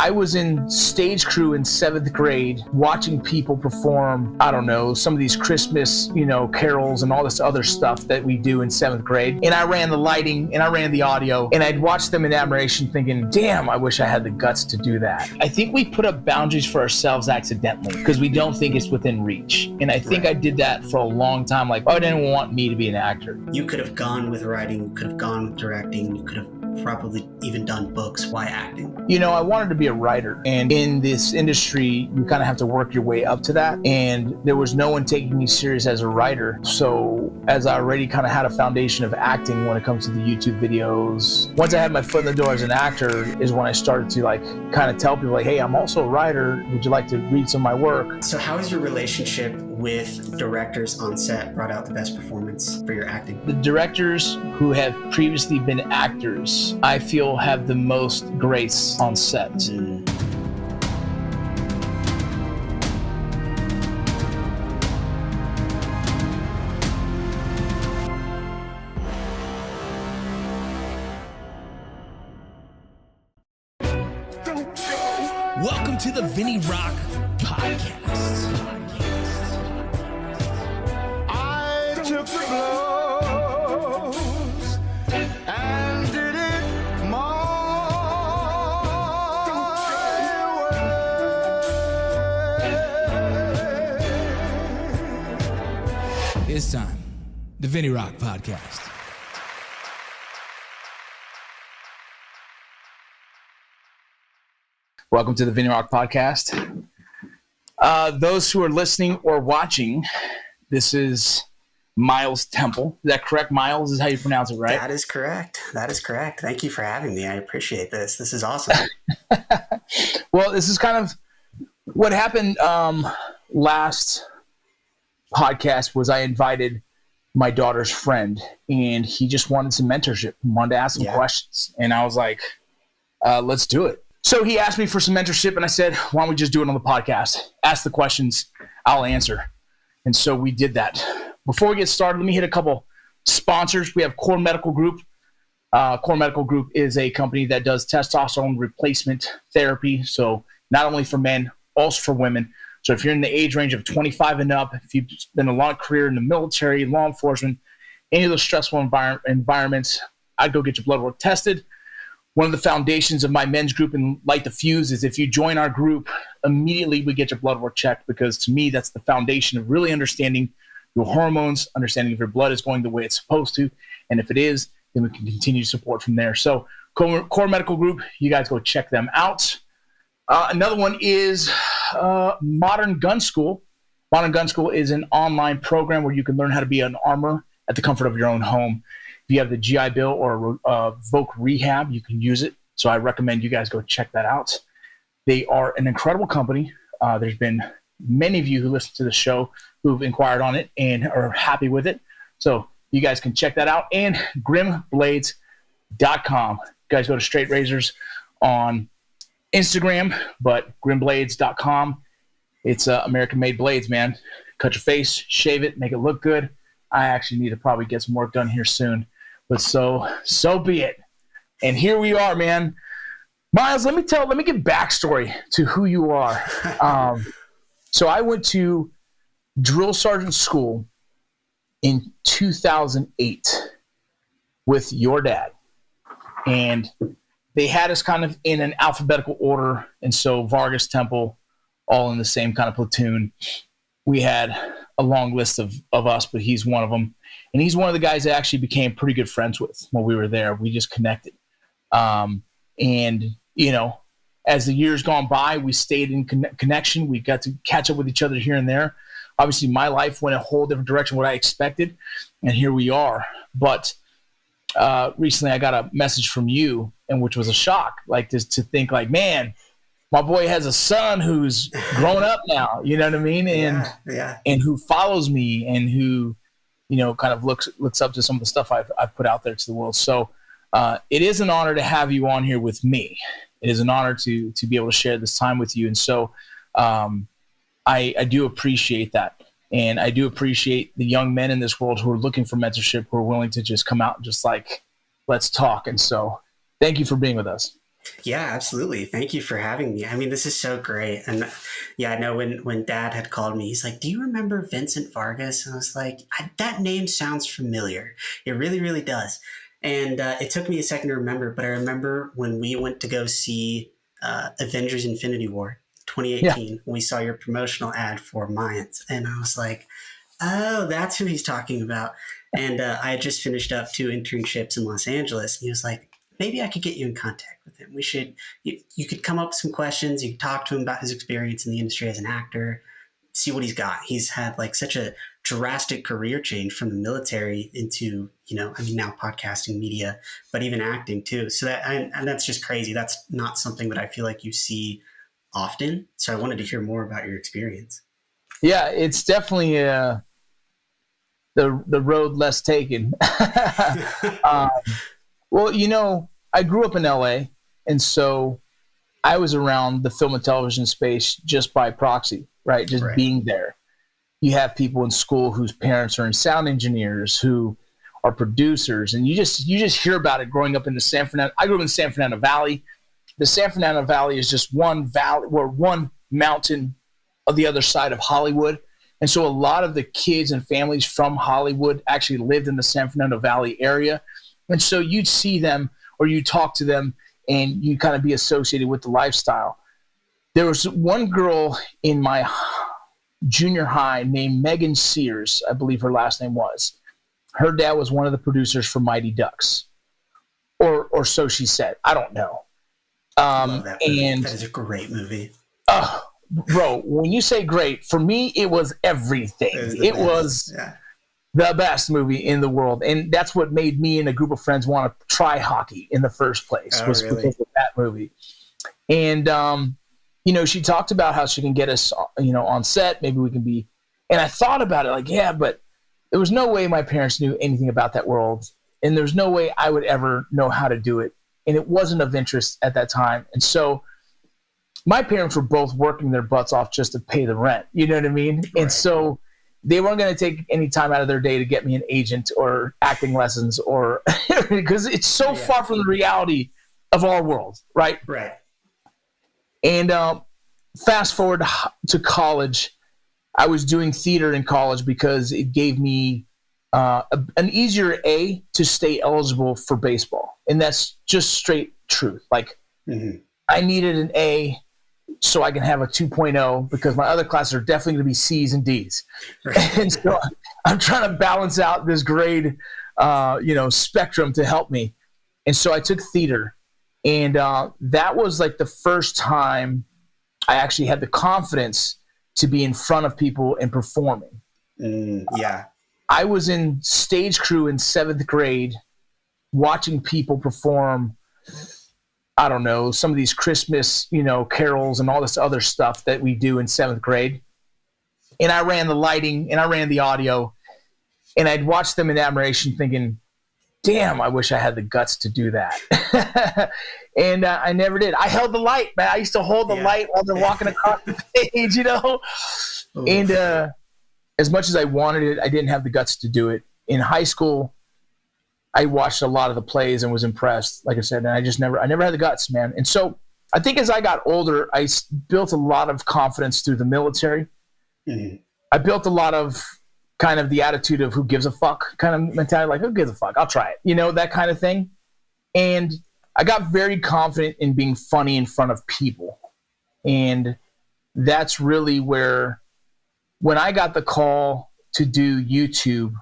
I was in stage crew in 7th grade watching people perform, I don't know, some of these Christmas, carols and all this other stuff that we do in 7th grade. And I ran the lighting and I ran the audio, and I'd watch them in admiration thinking, damn, I wish I had the guts to do that. I think we put up boundaries for ourselves accidentally because we don't think it's within reach. And I think I did that for a long time. Like, I didn't want me to be an actor. You could have gone with writing, you could have gone with directing, you could have probably even done books. Why acting? I wanted to be a writer, and in this industry you kind of have to work your way up to that, and there was no one taking me serious as a writer. So as I already kind of had a foundation of acting when it comes to the YouTube videos, once I had my foot in the door as an actor is when I started to kind of tell people hey, I'm also a writer, would you like to read some of my work? So how has your relationship with directors on set brought out the best performance for your acting? The directors who have previously been actors, I feel, have the most grace on set. Welcome to the Vinny Roc Podcast. I took the blows and did it my way. It's time. The Vinny Roc Podcast. Welcome to the Vinny Roc Podcast. Those who are listening or watching, this is Myles Temple. Is that correct, Myles? Is how you pronounce it, right? That is correct. Thank you for having me. I appreciate this. This is awesome. Well, this is kind of what happened last podcast was I invited my daughter's friend, and he just wanted some mentorship. He wanted to ask some questions, and I was like, let's do it. So he asked me for some mentorship, and I said, why don't we just do it on the podcast? Ask the questions, I'll answer. And so we did that. Before we get started, let me hit a couple sponsors. We have Core Medical Group. Core Medical Group is a company that does testosterone replacement therapy. So not only for men, also for women. So if you're in the age range of 25 and up, if you've been a long career in the military, law enforcement, any of those stressful environments, I'd go get your blood work tested. One of the foundations of my men's group in Light the Fuse is if you join our group, immediately we get your blood work checked, because to me, that's the foundation of really understanding your hormones, understanding if your blood is going the way it's supposed to. And if it is, then we can continue support from there. So Core Medical Group, you guys go check them out. Another one is Modern Gun School. Modern Gun School is an online program where you can learn how to be an armor at the comfort of your own home. If you have the GI Bill or Voc Rehab, you can use it. So I recommend you guys go check that out. They are an incredible company. There's been many of you who listen to the show who've inquired on it and are happy with it. So you guys can check that out. And grimblades.com. You guys go to Straight Razors on Instagram, but grimblades.com. It's American-made blades, man. Cut your face, shave it, make it look good. I actually need to probably get some work done here soon. But so be it. And here we are, man. Myles, let me give backstory to who you are. So I went to drill sergeant school in 2008 with your dad. And they had us kind of in an alphabetical order. And so Vargas, Temple, all in the same kind of platoon. We had a long list of us, but he's one of them. And he's one of the guys I actually became pretty good friends with when we were there. We just connected. And, as the years gone by, we stayed in connection. We got to catch up with each other here and there. Obviously, my life went a whole different direction what I expected, and here we are. But recently I got a message from you, and which was a shock, to think man, my boy has a son who's grown up now, you know what I mean? And and who follows me and who, kind of looks up to some of the stuff I've put out there to the world. So it is an honor to have you on here with me. It is an honor to be able to share this time with you. And so I do appreciate that. And I do appreciate the young men in this world who are looking for mentorship, who are willing to just come out and just let's talk. And so thank you for being with us. Yeah, absolutely. Thank you for having me. I mean, this is so great. And yeah, I know when Dad had called me, he's like, "Do you remember Vincent Vargas?" And I was like, "That name sounds familiar. It really, really does." And it took me a second to remember, but I remember when we went to go see Avengers Infinity War Yeah. 2018, we saw your promotional ad for Mayans. And I was like, "Oh, that's who he's talking about." And I had just finished up 2 internships in Los Angeles. And he was like, "Maybe I could get you in contact with him. You could come up with some questions. You could talk to him about his experience in the industry as an actor, see what he's got." He's had like such a drastic career change from the military into, I mean, now podcasting, media, but even acting too. So and that's just crazy. That's not something that I feel like you see often. So I wanted to hear more about your experience. Yeah, it's definitely the road less taken. um, well, I grew up in LA, and so I was around the film and television space just by proxy, right? Just Right. being there. You have people in school whose parents are in sound engineers, who are producers, and you just hear about it growing up in the San Fernando. I grew up in San Fernando Valley. The San Fernando Valley is just one valley or one mountain of the other side of Hollywood. And so a lot of the kids and families from Hollywood actually lived in the San Fernando Valley area. And so you'd see them or you talk to them and you kind of be associated with the lifestyle. There was one girl in my junior high named Megan Sears, I believe her last name was. Her dad was one of the producers for Mighty Ducks. Or so she said. I don't know. Love that movie. And that is a great movie. Bro, when you say great, for me, it was everything. It was the best movie in the world. And that's what made me and a group of friends want to try hockey in the first place, was really? because of that movie. And, she talked about how she can get us, on set. Maybe we can be. And I thought about it like, yeah, but there was no way my parents knew anything about that world. And there's no way I would ever know how to do it. And it wasn't of interest at that time. And so my parents were both working their butts off just to pay the rent. You know what I mean? Right. And so they weren't going to take any time out of their day to get me an agent or acting lessons or because it's so far from the reality of our world. Right. Right. And fast forward to college, I was doing theater in college because it gave me an easier A to stay eligible for baseball. And that's just straight truth. Like I needed an A so I can have a 2.0 because my other classes are definitely going to be C's and D's. Right. And so I'm trying to balance out this grade, spectrum to help me. And so I took theater. And that was like the first time I actually had the confidence to be in front of people and performing. I was in stage crew in 7th grade watching people perform, I don't know, some of these Christmas, carols and all this other stuff that we do in 7th grade. And I ran the lighting and I ran the audio and I'd watch them in admiration thinking, damn, I wish I had the guts to do that. And I never did. I held the light, man. I used to hold the light while they're walking across the stage, Ooh. And as much as I wanted it, I didn't have the guts to do it. In high school, I watched a lot of the plays and was impressed, like I said, and I never had the guts, man. And so I think as I got older, I built a lot of confidence through the military. Mm-hmm. I built a lot of kind of the attitude of who gives a fuck kind of mentality, like who gives a fuck, I'll try it, that kind of thing. And I got very confident in being funny in front of people. And that's really where, when I got the call to do YouTube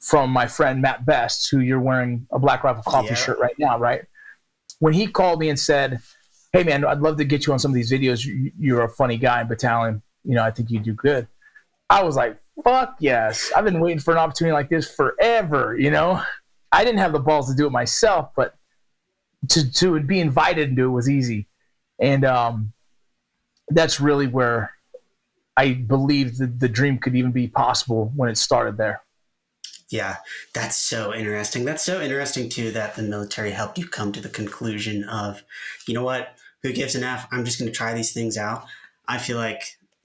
from my friend Matt Best, who you're wearing a Black Rifle Coffee shirt right now, right? When he called me and said, hey man, I'd love to get you on some of these videos. You're a funny guy in battalion. I think you do good. I was like, fuck yes. I've been waiting for an opportunity like this forever, I didn't have the balls to do it myself, but to be invited and do it was easy. And that's really where I believe the dream could even be possible when it started there. Yeah, that's so interesting. That's so interesting, too, that the military helped you come to the conclusion of, you know what, who gives an F? I'm just going to try these things out. I feel like,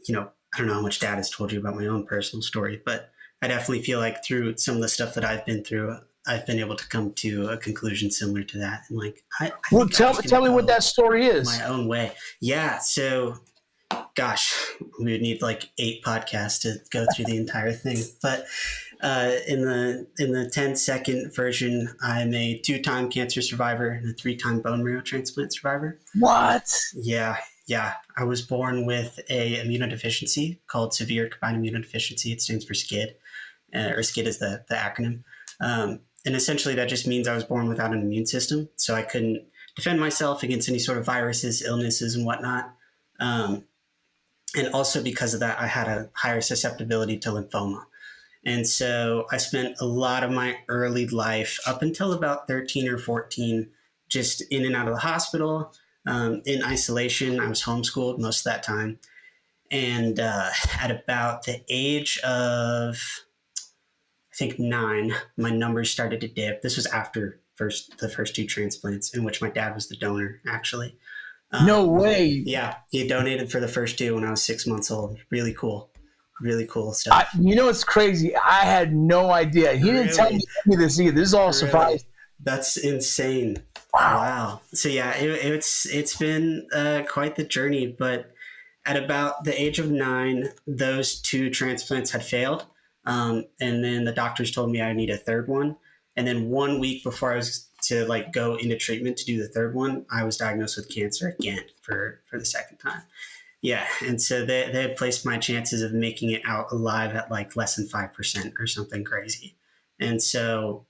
I don't know how much Dad has told you about my own personal story, but I definitely feel like through some of the stuff that I've been through, I've been able to come to a conclusion similar to that. And like, Well, tell me what that story is. My own way. Yeah. So, gosh, we would need like 8 podcasts to go through the entire thing. But in the 10-second version, I'm a 2-time cancer survivor and a 3-time bone marrow transplant survivor. What? Yeah. I was born with a immunodeficiency called severe combined immunodeficiency. It stands for SCID, or SCID is the acronym. And essentially that just means I was born without an immune system. So I couldn't defend myself against any sort of viruses, illnesses, and whatnot. And also because of that, I had a higher susceptibility to lymphoma. And so I spent a lot of my early life up until about 13 or 14, just in and out of the hospital, in isolation. I was homeschooled most of that time. And at about the age of, I think 9, my numbers started to dip. This was after the first 2 transplants, in which my dad was the donor, actually. No way. Yeah, he donated for the first 2 when I was 6 months old. Really cool stuff. It's crazy. I had no idea. He didn't tell me this either. This is all a surprise. That's insane. Wow. So yeah, it's been quite the journey. But at about the age of 9, those 2 transplants had failed. And then the doctors told me I need a 3rd one. And then 1 week before I was to like go into treatment to do the 3rd one, I was diagnosed with cancer again for the 2nd time. Yeah. And so they had placed my chances of making it out alive at like less than 5% or something crazy. And so,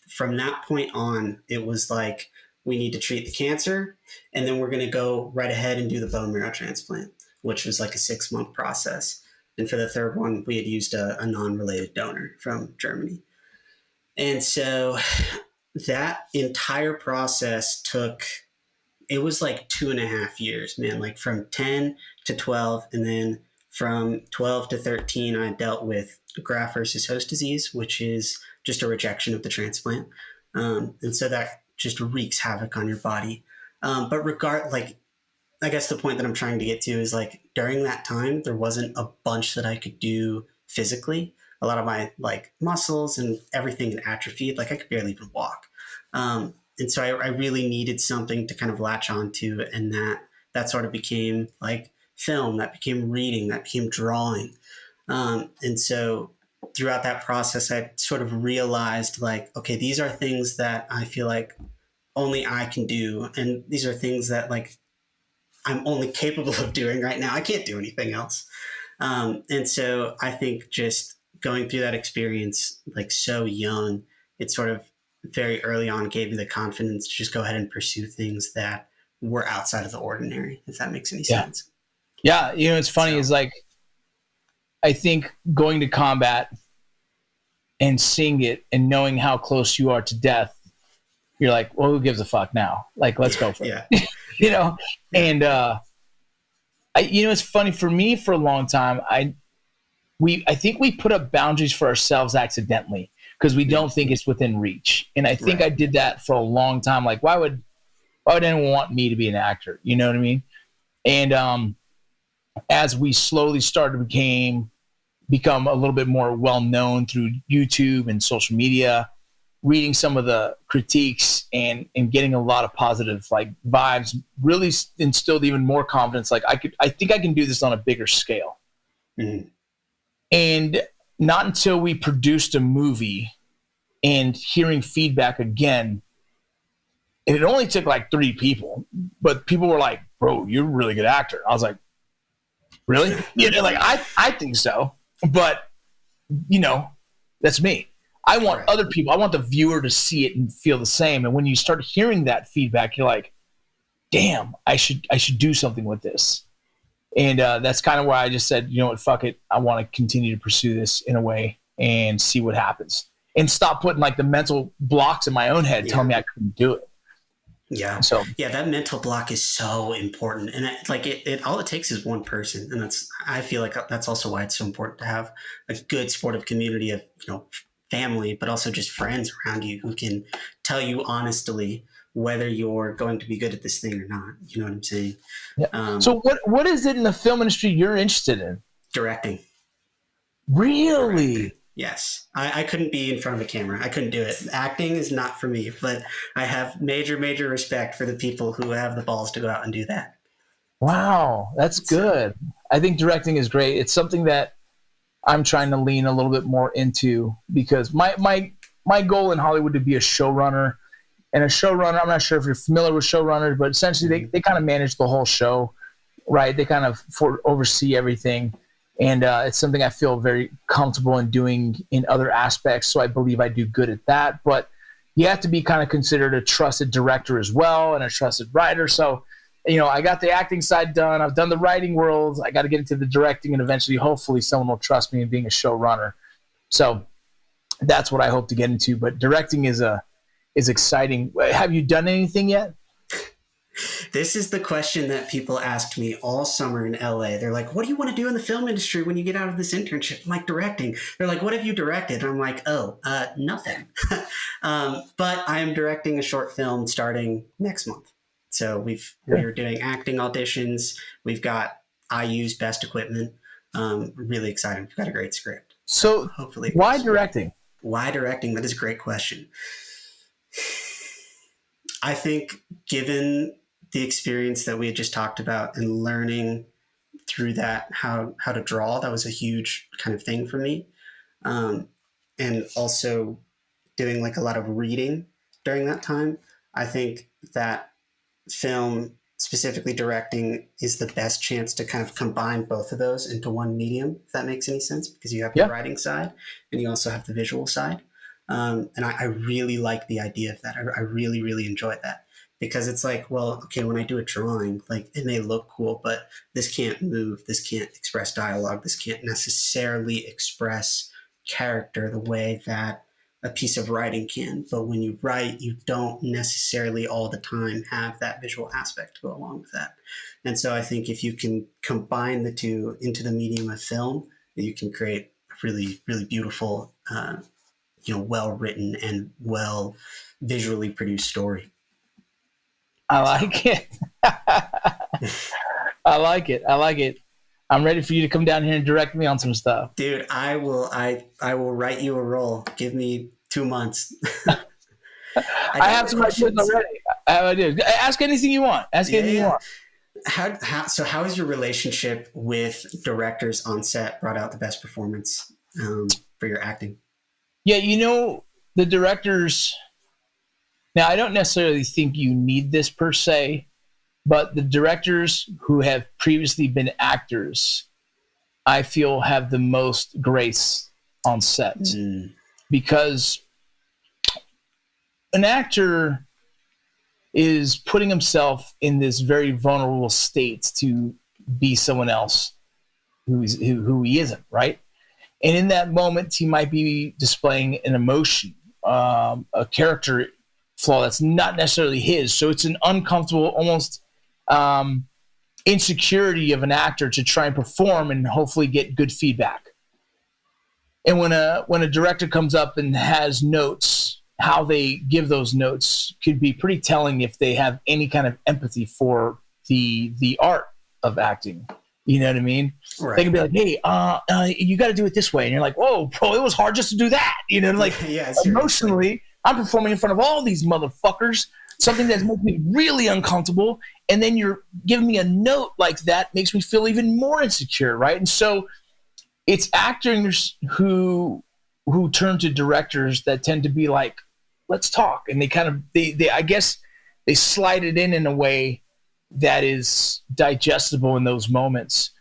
from that point on, it was like, we need to treat the cancer, and then we're going to go right ahead and do the bone marrow transplant, which was like a 6-month process. And for the 3rd one, we had used a non-related donor from Germany. And so that entire process it was like 2.5 years, man, like from 10 to 12. And then from 12 to 13, I dealt with graft versus host disease, which is just a rejection of the transplant. And so that just wreaks havoc on your body. But I guess the point that I'm trying to get to is like during that time, there wasn't a bunch that I could do physically. A lot of my like muscles and everything had atrophied. Like I could barely even walk. And so I really needed something to kind of latch onto, and that sort of became like film, that became reading, that became drawing. And so throughout that process, I sort of realized like, okay, these are things that I feel like only I can do. And these are things that like I'm only capable of doing right now. I can't do anything else. And so I think just going through that experience, like so young, it sort of very early on gave me the confidence to just go ahead and pursue things that were outside of the ordinary, if that makes any sense. Yeah. It's funny is like, I think going to combat and seeing it and knowing how close you are to death, you're like, well, who gives a fuck now? Like, let's go for it. And it's funny for me for a long time. I think we put up boundaries for ourselves accidentally because we don't think it's within reach. And I think I did that for a long time. Like, why would anyone want me to be an actor? You know what I mean? And as we slowly started to become a little bit more well-known through YouTube and social media, reading some of the critiques and getting a lot of positive like vibes really instilled even more confidence. Like I think I can do this on a bigger scale. Mm-hmm. And not until we produced a movie and hearing feedback again, and it only took like 3 people, but people were like, bro, you're a really good actor. I was like, really? Like I think so, but that's me. I want other people. I want the viewer to see it and feel the same. And when you start hearing that feedback, you're like, damn, I should do something with this. And that's kind of why I just said, you know what, fuck it. I want to continue to pursue this in a way and see what happens and stop putting like the mental blocks in my own head telling me I couldn't do it. Yeah. So that mental block is so important. And it all it takes is one person. And I feel like that's also why it's so important to have a good supportive community of, family, but also just friends around you who can tell you honestly whether you're going to be good at this thing or not. You know what I'm saying? Yeah. So what is it in the film industry you're interested in? Directing. Really? Yes. I couldn't be in front of a camera. I couldn't do it. Acting is not for me, but I have major, major respect for the people who have the balls to go out and do that. Wow, that's good. I think directing is great. It's something that I'm trying to lean a little bit more into because my goal in Hollywood to be a showrunner. And a showrunner, I'm not sure if you're familiar with showrunners, but essentially they kind of manage the whole show, right? They kind of oversee everything. And it's something I feel very comfortable in doing in other aspects. So I believe I do good at that. But you have to be kind of considered a trusted director as well and a trusted writer. So, I got the acting side done. I've done the writing world. I got to get into the directing, and eventually, hopefully, someone will trust me in being a showrunner. So that's what I hope to get into. But directing is exciting. Have you done anything yet? This is the question that people asked me all summer in LA. They're like, what do you want to do in the film industry when you get out of this internship? I'm like, directing. They're like, what have you directed? And I'm like, nothing. But I'm directing a short film starting next month. So we're doing acting auditions. I use best equipment. Really excited. We've got a great script. So hopefully, why directing? Why directing? That is a great question. I think given the experience that we had just talked about and learning through that how to draw, that was a huge kind of thing for me. And also doing like a lot of reading during that time. I think that film, specifically directing, is the best chance to kind of combine both of those into one medium, if that makes any sense, because you have the writing side and you also have the visual side. And I really like the idea of that. I really, really enjoy that. Because it's like, well, okay, when I do a drawing, like it may look cool, but this can't move, this can't express dialogue, this can't necessarily express character the way that a piece of writing can. But when you write, you don't necessarily all the time have that visual aspect to go along with that. And so I think if you can combine the two into the medium of film, you can create a really, really beautiful, well-written and well visually produced story. I like it. I like it. I'm ready for you to come down here and direct me on some stuff. Dude, I will write you a role. Give me 2 months. I have some questions already. I do. Ask anything you want. Anything you want. So how has your relationship with directors on set brought out the best performance for your acting? Yeah, the directors. Now, I don't necessarily think you need this per se, but the directors who have previously been actors, I feel, have the most grace on set. Because an actor is putting himself in this very vulnerable state to be someone else who he isn't, right? And in that moment, he might be displaying an emotion, a character flaw that's not necessarily his. So it's an uncomfortable, almost insecurity of an actor to try and perform and hopefully get good feedback. And when a director comes up and has notes, how they give those notes could be pretty telling if they have any kind of empathy for the art of acting. You know what I mean? Right. They can be like, hey, you got to do it this way. And you're like, whoa, bro, it was hard just to do that. Like emotionally, I'm performing in front of all these motherfuckers, something that's making me really uncomfortable. And then you're giving me a note like that makes me feel even more insecure, right? And so it's actors who turn to directors that tend to be like, let's talk. And they I guess they slide it in a way that is digestible in those moments.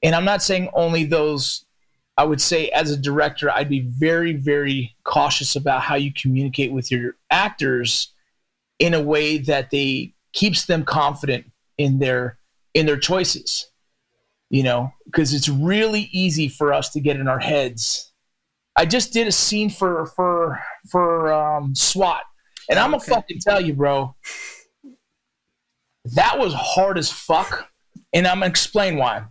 And I'm not saying only those. I would say as a director, I'd be very, very cautious about how you communicate with your actors in a way that they keeps them confident in their choices, because it's really easy for us to get in our heads. I just did a scene for SWAT, and I'm gonna fucking tell you, bro, that was hard as fuck, and I'm gonna explain why.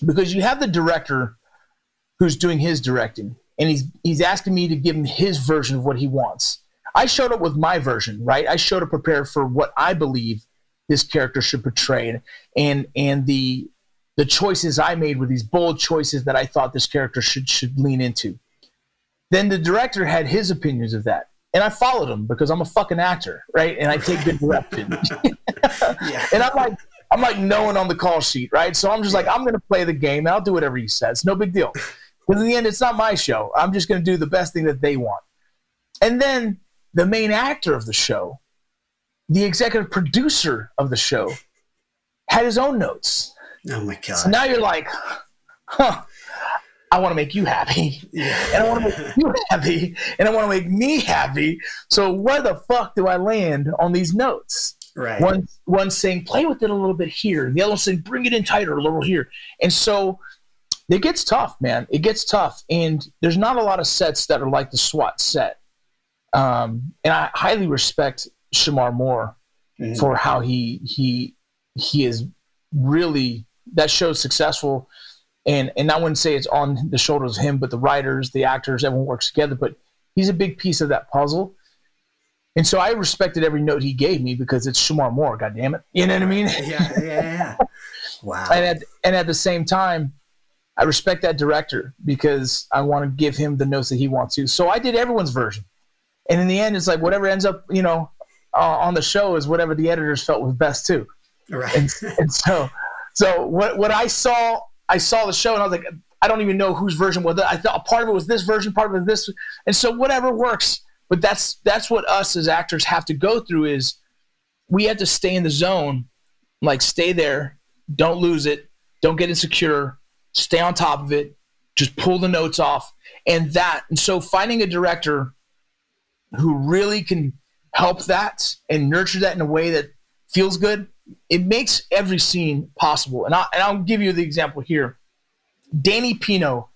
Because you have the director who's doing his directing, and he's asking me to give him his version of what he wants. I showed up with my version, right? I showed up prepared for what I believe this character should portray, and the choices I made were these bold choices that I thought this character should lean into. then the director had his opinions of that. And I followed him because I'm a fucking actor, right? And I take good direction. Yeah. And I'm like no one on the call sheet, right? So I'm just like, I'm going to play the game. And I'll do whatever he says. No big deal. Because in the end, it's not my show. I'm just going to do the best thing that they want. And then the main actor of the show, the executive producer of the show, had his own notes. Oh my God. So now you're like, I want to make you happy. Yeah. And I want to make you happy. And I want to make me happy. So where the fuck do I land on these notes? Right. One saying, play with it a little bit here. And the other one saying, bring it in tighter a little here. And so it gets tough, man. It gets tough. And there's not a lot of sets that are like the SWAT set. And I highly respect Shamar Moore for how he is really, that show's successful. And I wouldn't say it's on the shoulders of him, but the writers, the actors, everyone works together. But he's a big piece of that puzzle. And so I respected every note he gave me because it's Shamar Moore, goddammit. You know what I mean? Yeah. Wow. And at the same time, I respect that director because I want to give him the notes that he wants to. So I did everyone's version. And in the end, it's like whatever ends up, on the show is whatever the editors felt was best too. Right. And so what I saw the show and I was like, I don't even know whose version was it. I thought part of it was this version, part of it was this. And so whatever works. But that's what us as actors have to go through is we have to stay in the zone, like stay there, don't lose it, don't get insecure, stay on top of it, just pull the notes off. And so finding a director who really can help that and nurture that in a way that feels good, it makes every scene possible. And I'll give you the example here. Danny Pino,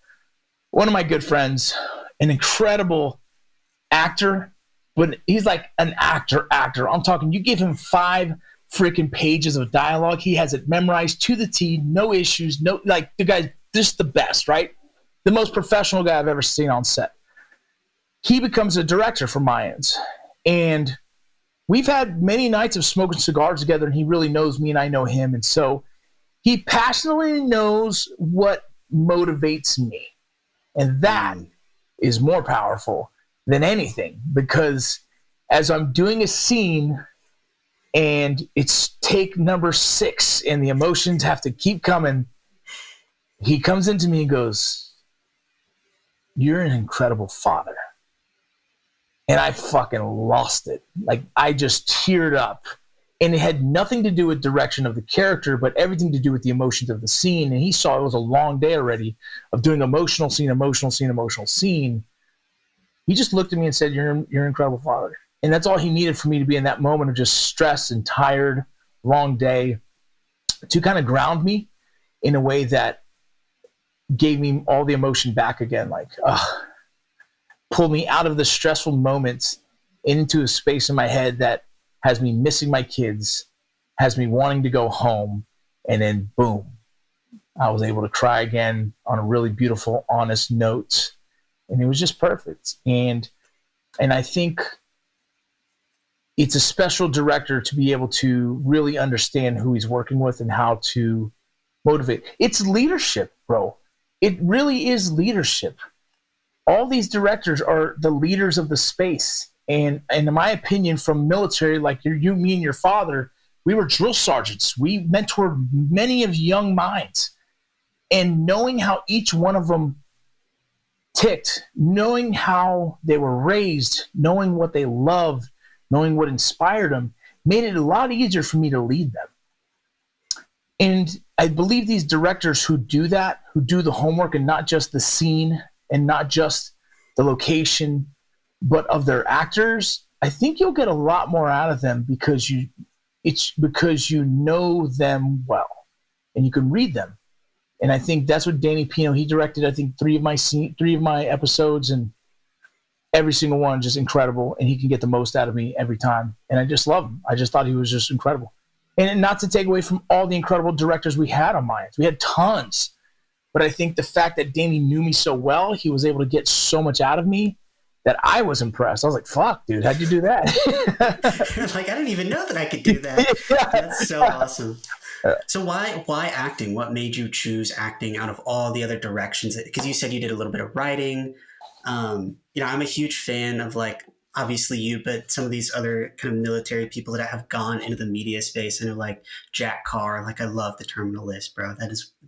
one of my good friends, an incredible actor, but he's like an actor. I'm talking, you give him 5 freaking pages of dialogue. He has it memorized to the T, no issues, the guy's just the best, right? The most professional guy I've ever seen on set. He becomes a director for Mayans. And we've had many nights of smoking cigars together, and he really knows me and I know him. And so he passionately knows what motivates me. And that is more powerful than anything, because as I'm doing a scene and it's take number 6 and the emotions have to keep coming, he comes into me and goes, "You're an incredible father." And I fucking lost it. Like, I just teared up. And it had nothing to do with direction of the character, but everything to do with the emotions of the scene. And he saw it was a long day already of doing emotional scene. He just looked at me and said, you're an incredible father. And that's all he needed for me to be in that moment of just stress and tired, long day, to kind of ground me in a way that gave me all the emotion back again. Like, pulled me out of the stressful moments into a space in my head that has me missing my kids, has me wanting to go home, and then boom, I was able to cry again on a really beautiful, honest note, and it was just perfect. And I think it's a special director to be able to really understand who he's working with and how to motivate. It's leadership, bro. It really is leadership. All these directors are the leaders of the space. And in my opinion, from military, like you, me, and your father, we were drill sergeants. We mentored many of young minds. And knowing how each one of them ticked, knowing how they were raised, knowing what they loved, knowing what inspired them, made it a lot easier for me to lead them. And I believe these directors who do that, who do the homework and not just the scene and not just the location, but of their actors, I think you'll get a lot more out of them because you know them well and you can read them. And I think that's what Danny Pino, he directed, I think 3 of my episodes, and every single one just incredible. And he can get the most out of me every time. And I just love him. I just thought he was just incredible. And not to take away from all the incredible directors we had on Mayans. We had tons. But I think the fact that Danny knew me so well, he was able to get so much out of me that I was impressed. I was like, fuck, dude, how'd you do that? Like, I didn't even know that I could do that. Yeah. That's so awesome. So why acting? What made you choose acting out of all the other directions? Because you said you did a little bit of writing. I'm a huge fan of like, obviously you, but some of these other kind of military people that have gone into the media space. I know like Jack Carr, like I love The Terminal List, bro.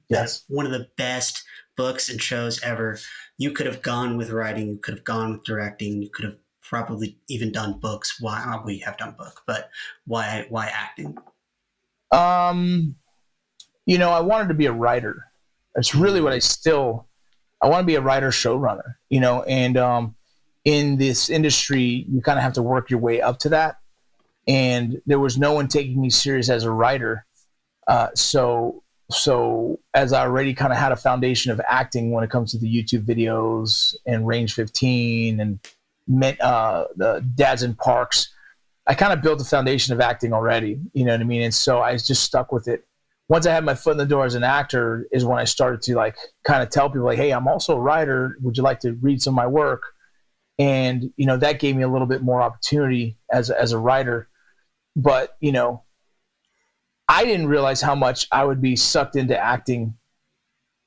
That's one of the best books and shows ever. You could have gone with writing, you could have gone with directing, you could have probably even done books. Why we have done book, but why acting? I wanted to be a writer. That's really what I want to be a writer, showrunner, and in this industry, you kind of have to work your way up to that. And there was no one taking me serious as a writer. So as I already kind of had a foundation of acting when it comes to the YouTube videos and Range 15 and the Dads in Parks, I kind of built a foundation of acting already, you know what I mean? And so I just stuck with it. Once I had my foot in the door as an actor is when I started to like kind of tell people like, hey, I'm also a writer. Would you like to read some of my work? And, that gave me a little bit more opportunity as a writer. But, I didn't realize how much I would be sucked into acting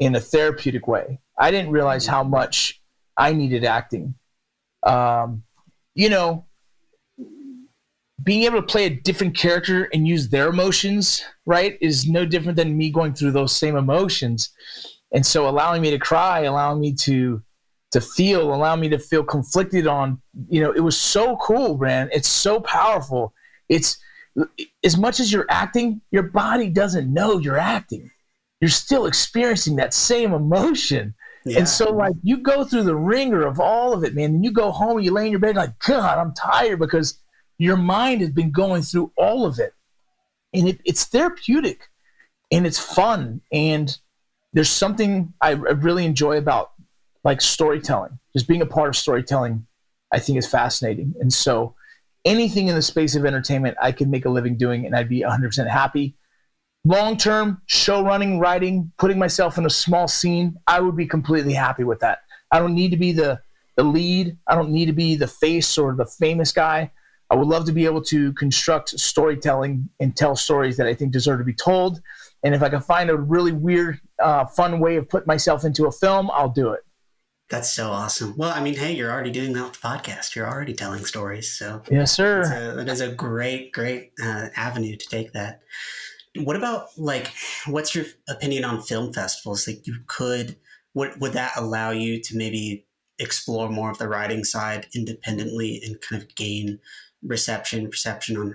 in a therapeutic way. I didn't realize how much I needed acting. Being able to play a different character and use their emotions, right, is no different than me going through those same emotions. And so allowing me to cry, allowing me to feel, allowing me to feel conflicted on, it was so cool, man. It's so powerful. It's as much as you're acting, your body doesn't know you're acting. You're still experiencing that same emotion. Yeah. And so like you go through the ringer of all of it, man, and you go home and you lay in your bed like, God, I'm tired, because your mind has been going through all of it. And it's therapeutic and it's fun. And there's something I really enjoy about like storytelling. Just being a part of storytelling, I think is fascinating. And so anything in the space of entertainment I could make a living doing and I'd be 100% happy. Long-term, show running, writing, putting myself in a small scene, I would be completely happy with that. I don't need to be the lead. I don't need to be the face or the famous guy. I would love to be able to construct storytelling and tell stories that I think deserve to be told. And if I can find a really weird, fun way of putting myself into a film, I'll do it. That's so awesome. Well, I mean, hey, you're already doing that with the podcast. You're already telling stories. So yes, sir. That is a great avenue to take that. What about like, what's your opinion on film festivals? Like would that allow you to maybe explore more of the writing side independently and kind of gain perception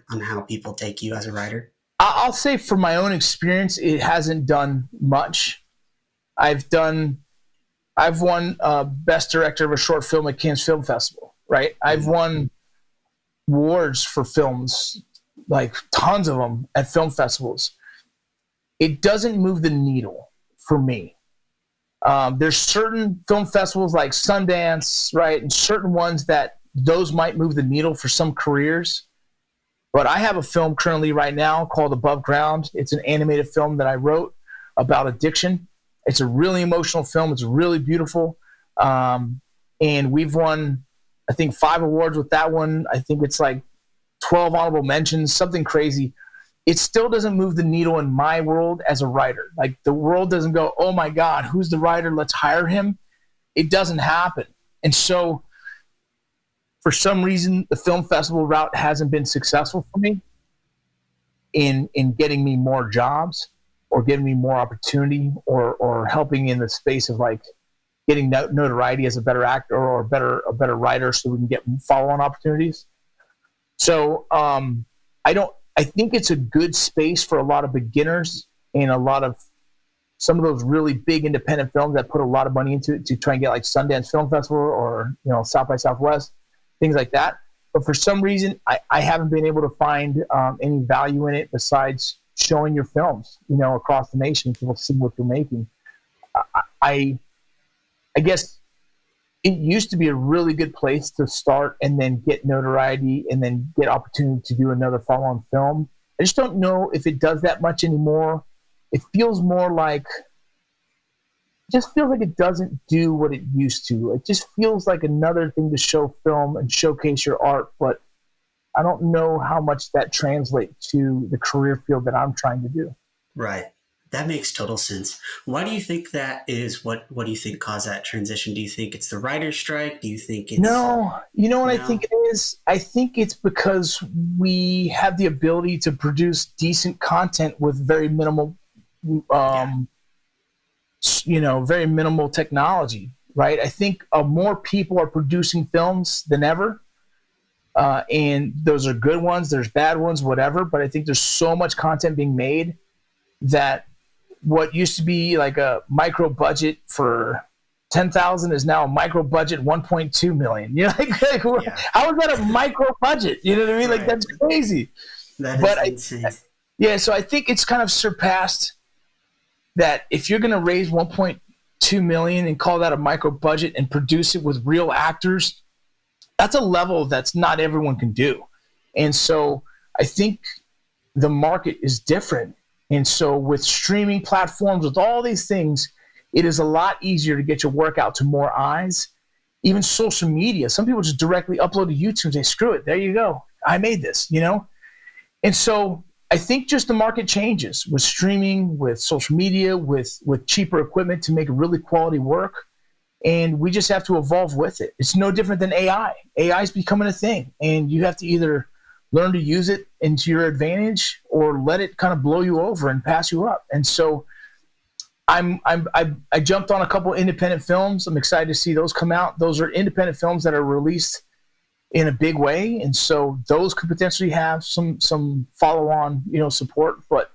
on how people take you as a writer? I'll say from my own experience, it hasn't done much. I've won Best Director of a Short Film at Cannes Film Festival, right? I've won awards for films, like tons of them at film festivals. It doesn't move the needle for me. There's certain film festivals like Sundance, right? And certain ones that those might move the needle for some careers. But I have a film currently right now called Above Ground. It's an animated film that I wrote about addiction. It's a really emotional film. It's really beautiful. And we've won, I think, 5 awards with that one. I think it's like 12 honorable mentions, something crazy. It still doesn't move the needle in my world as a writer. Like the world doesn't go, oh my God, who's the writer? Let's hire him. It doesn't happen. And so for some reason, the film festival route hasn't been successful for me in getting me more jobs or giving me more opportunity or helping in the space of like getting notoriety as a better actor or a better writer so we can get follow-on opportunities. So I think it's a good space for a lot of beginners and a lot of some of those really big independent films that put a lot of money into it to try and get like Sundance Film Festival or South by Southwest, things like that. But for some reason, I haven't been able to find any value in it besides showing your films, across the nation. People see what you're making. I guess it used to be a really good place to start and then get notoriety and then get opportunity to do another follow-on film. I just don't know if it does that much anymore. It feels more like, it doesn't do what it used to. It just feels like another thing to show film and showcase your art, but I don't know how much that translates to the career field that I'm trying to do. Right. That makes total sense. Why do you think that is? What do you think caused that transition? Do you think it's the writer's strike? Do you think it's... No, you know what I think it is? I think it's because we have the ability to produce decent content with very minimal, very minimal technology, right? I think more people are producing films than ever. And those are good ones. There's bad ones, whatever. But I think there's so much content being made that what used to be like a micro budget for 10,000 is now a micro budget 1.2 million. You're like how is that a micro budget? You know what I mean? Right. Like, that's crazy. That is insane. So I think it's kind of surpassed that. If you're going to raise 1.2 million and call that a micro budget and produce it with real actors, that's a level that's not everyone can do. And so I think the market is different. And so with streaming platforms, with all these things, it is a lot easier to get your work out to more eyes. Even social media, some people just directly upload to YouTube and say, screw it, there you go, I made this, And so I think just the market changes with streaming, with social media, with cheaper equipment to make really quality work. And we just have to evolve with it. It's no different than AI. AI is becoming a thing, and you have to either learn to use it into your advantage or let it kind of blow you over and pass you up. And so I jumped on a couple independent films. I'm excited to see those come out. Those are independent films that are released in a big way, and so those could potentially have some follow-on, support. But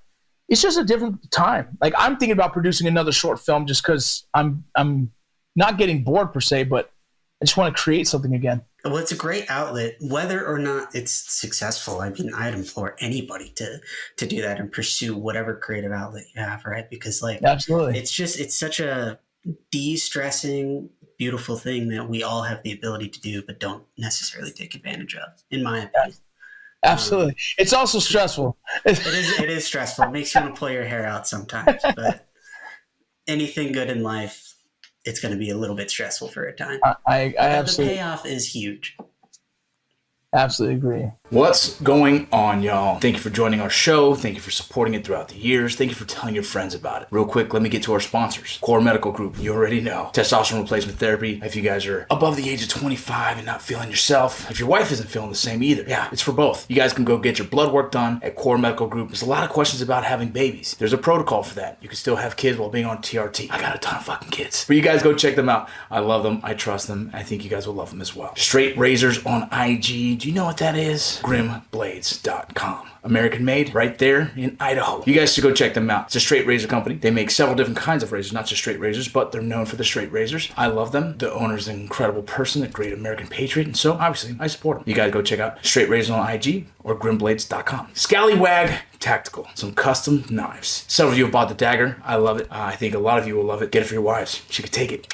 it's just a different time. Like, I'm thinking about producing another short film just because I'm not getting bored per se, but I just want to create something again. Well, it's a great outlet, whether or not it's successful. I mean, I'd implore anybody to do that and pursue whatever creative outlet you have, right? Because absolutely, it's such a de-stressing, beautiful thing that we all have the ability to do, but don't necessarily take advantage of, in my opinion. Absolutely. It's also stressful. It is stressful. It makes you want to pull your hair out sometimes, but anything good in life, it's going to be a little bit stressful for a time. I absolutely. The payoff is huge. Absolutely agree. What's going on, y'all? Thank you for joining our show. Thank you for supporting it throughout the years. Thank you for telling your friends about it. Real quick, let me get to our sponsors. Core Medical Group, you already know. Testosterone replacement therapy. If you guys are above the age of 25 and not feeling yourself, if your wife isn't feeling the same either, it's for both. You guys can go get your blood work done at Core Medical Group. There's a lot of questions about having babies. There's a protocol for that. You can still have kids while being on TRT. I got a ton of fucking kids. But you guys go check them out. I love them. I trust them. I think you guys will love them as well. Straight Razors on IG. Do you know what that is? Grimblades.com. American made right there in Idaho. You guys should go check them out. It's a straight razor company. They make several different kinds of razors, not just straight razors, but they're known for the straight razors. I love them. The owner's an incredible person, a great American patriot, and so obviously I support them. You guys go check out Straight Razors on IG or Grimblades.com. Scallywag Tactical, some custom knives. Several of you have bought the dagger. I love it. I think a lot of you will love it. Get it for your wives. She could take it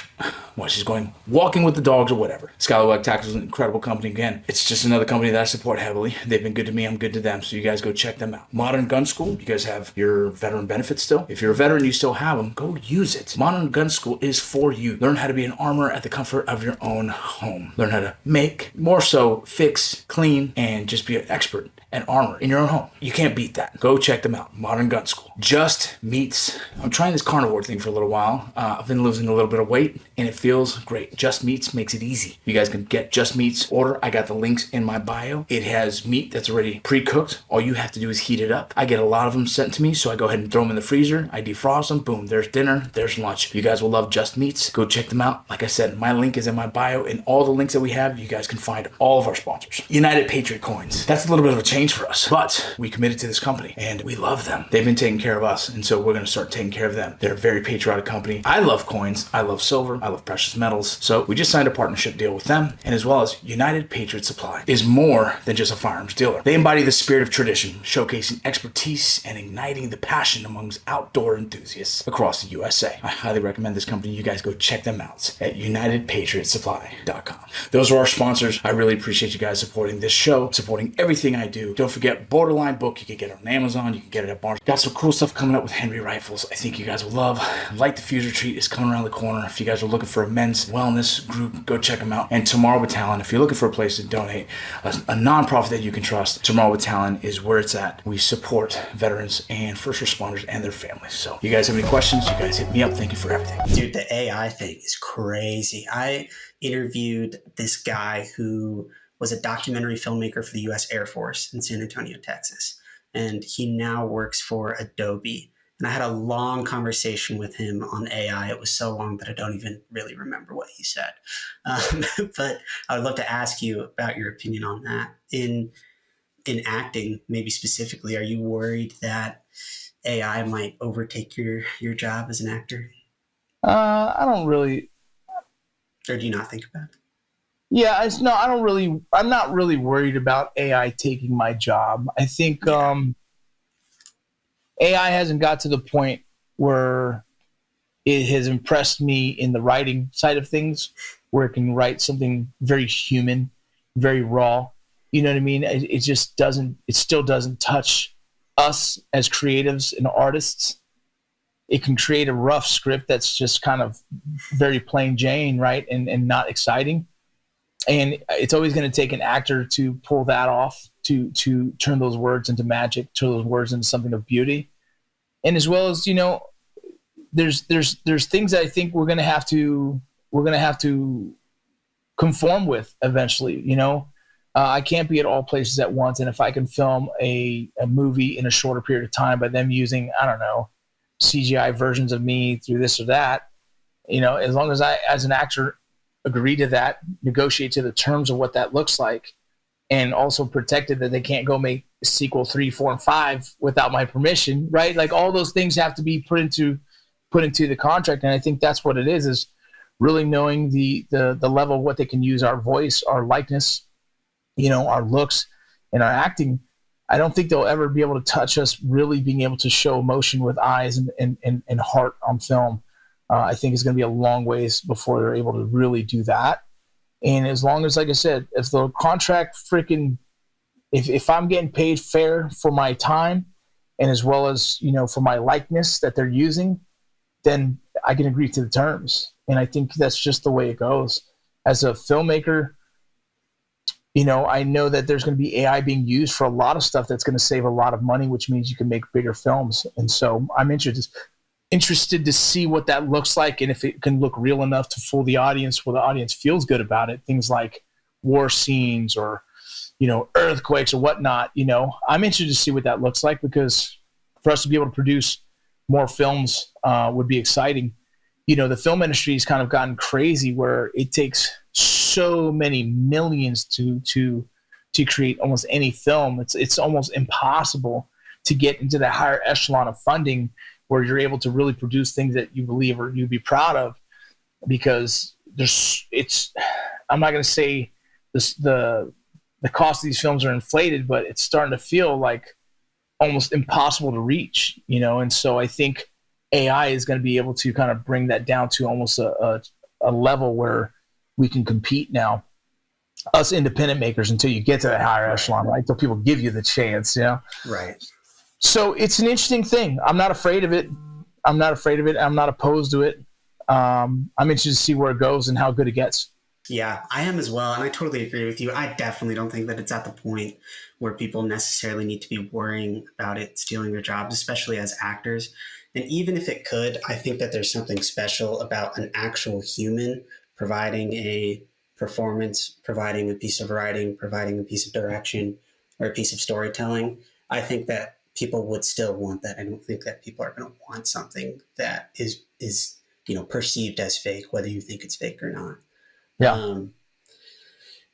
while she's going walking with the dogs or whatever. Scallywag Tactical is an incredible company. Again, it's just another company that I support heavily. They've been good to me. I'm good to them. So you guys go check them out. Modern Gun School. You guys have your veteran benefits still. If you're a veteran and you still have them, go use it. Modern Gun School is for you. Learn how to be an armorer at the comfort of your own home. Learn how to make, more so fix, clean, and just be an expert and armor in your own home. You can't beat that. Go check them out. Modern Gun School. Just Meats. I'm trying this carnivore thing for a little while. I've been losing a little bit of weight and it feels great. Just Meats makes it easy. You guys can get Just Meats order. I got the links in my bio. It has meat that's already pre-cooked. All you have to do is heat it up. I get a lot of them sent to me, so I go ahead and throw them in the freezer. I defrost them. Boom. There's dinner. There's lunch. You guys will love Just Meats. Go check them out. Like I said, my link is in my bio, and all the links that we have, you guys can find all of our sponsors. United Patriot Coins. That's a little bit of a change for us, but we committed to this company and we love them. They've been taking care of us, and so we're going to start taking care of them. They're a very patriotic company. I love coins. I love silver. I love precious metals. So we just signed a partnership deal with them, and as well as United Patriot Supply is more than just a firearms dealer. They embody the spirit of tradition, showcasing expertise and igniting the passion amongst outdoor enthusiasts across the USA. I highly recommend this company. You guys go check them out at UnitedPatriotSupply.com. Those are our sponsors. I really appreciate you guys supporting this show, supporting everything I do. too. Don't forget Borderline book. You can get it on Amazon. You can get it at Barnes. Got some cool stuff coming up with Henry Rifles. I think you guys will love. Light Diffuse Retreat is coming around the corner. If you guys are looking for a men's wellness group, go check them out. And Tomorrow Battalion, if you're looking for a place to donate, a nonprofit that you can trust, Tomorrow Battalion is where it's at. We support veterans and first responders and their families. So you guys have any questions, you guys hit me up. Thank you for everything. Dude, the AI thing is crazy. I interviewed this guy who was a documentary filmmaker for the U.S. Air Force in San Antonio, Texas. And he now works for Adobe. And I had a long conversation with him on AI. It was so long that I don't even really remember what he said. But I would love to ask you about your opinion on that. In acting, maybe specifically, are you worried that AI might overtake your job as an actor? I don't really. Or do you not think about it? Yeah, I'm not really worried about AI taking my job. I think AI hasn't got to the point where it has impressed me in the writing side of things, where it can write something very human, very raw. You know what I mean? It still doesn't touch us as creatives and artists. It can create a rough script that's just kind of very plain Jane, right? And not exciting. And it's always going to take an actor to pull that off, to turn those words into magic, turn those words into something of beauty. And as well as, there's things that I think we're going to have to conform with eventually. I can't be at all places at once. And if I can film a movie in a shorter period of time by them using, I don't know, CGI versions of me through this or that, as long as I, as an actor, agree to that, negotiate to the terms of what that looks like, and also protected that they can't go make sequel 3, 4, and 5 without my permission, right? Like all those things have to be put into the contract. And I think that's what it is really knowing the level of what they can use our voice, our likeness, our looks, and our acting. I don't think they'll ever be able to touch us really being able to show emotion with eyes and heart on film. I think it's going to be a long ways before they're able to really do that. And as long as, like I said, if the contract if I'm getting paid fair for my time and as well as, for my likeness that they're using, then I can agree to the terms. And I think that's just the way it goes. As a filmmaker, I know that there's going to be AI being used for a lot of stuff that's going to save a lot of money, which means you can make bigger films. And so I'm interested to see what that looks like and if it can look real enough to fool the audience where the audience feels good about it. Things like war scenes or, earthquakes or whatnot. I'm interested to see what that looks like, because for us to be able to produce more films would be exciting. The film industry has kind of gotten crazy where it takes so many millions to create almost any film. It's almost impossible to get into that higher echelon of funding where you're able to really produce things that you believe or you'd be proud of, because I'm not going to say the cost of these films are inflated, but it's starting to feel like almost impossible to reach, and so I think AI is going to be able to kind of bring that down to almost a level where we can compete now, us independent makers, until you get to that higher echelon, right? Until people give you the chance, Right. So it's an interesting thing. I'm not afraid of it. I'm not opposed to it. I'm interested to see where it goes and how good it gets. Yeah, I am as well. And I totally agree with you. I definitely don't think that it's at the point where people necessarily need to be worrying about it stealing their jobs, especially as actors. And even if it could, I think that there's something special about an actual human providing a performance, providing a piece of writing, providing a piece of direction, or a piece of storytelling. I think that people would still want that. I don't think that people are going to want something that is perceived as fake, whether you think it's fake or not. Yeah.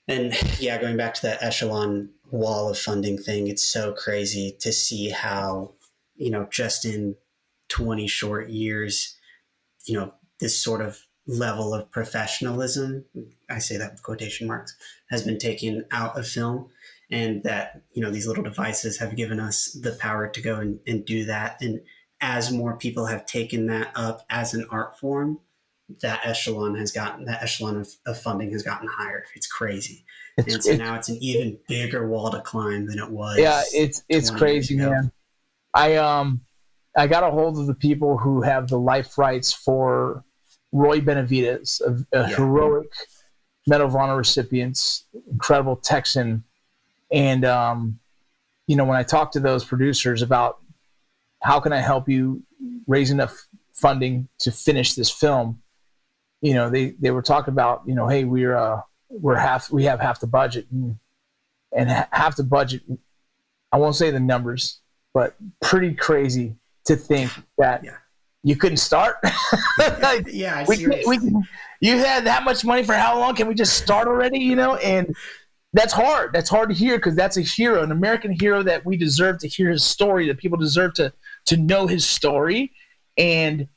And yeah, going back to that echelon wall of funding thing, it's so crazy to see how, just in 20 short years, this sort of level of professionalism, I say that with quotation marks, has been taken out of film. And that, these little devices have given us the power to go and do that. And as more people have taken that up as an art form, that echelon of funding has gotten higher. It's crazy. It's Now it's an even bigger wall to climb than it was. Yeah, it's crazy, man. I got a hold of the people who have the life rights for Roy Benavidez, a heroic Medal of Honor recipient, incredible Texan. And, when I talked to those producers about how can I help you raise enough funding to finish this film, they were talking about, hey, we have half the budget, and half the budget. I won't say the numbers, but pretty crazy to think that you couldn't start. You had that much money for how long? Can we just start already? And that's hard. That's hard to hear because that's a hero, an American hero that we deserve to hear his story, that people deserve to know his story. And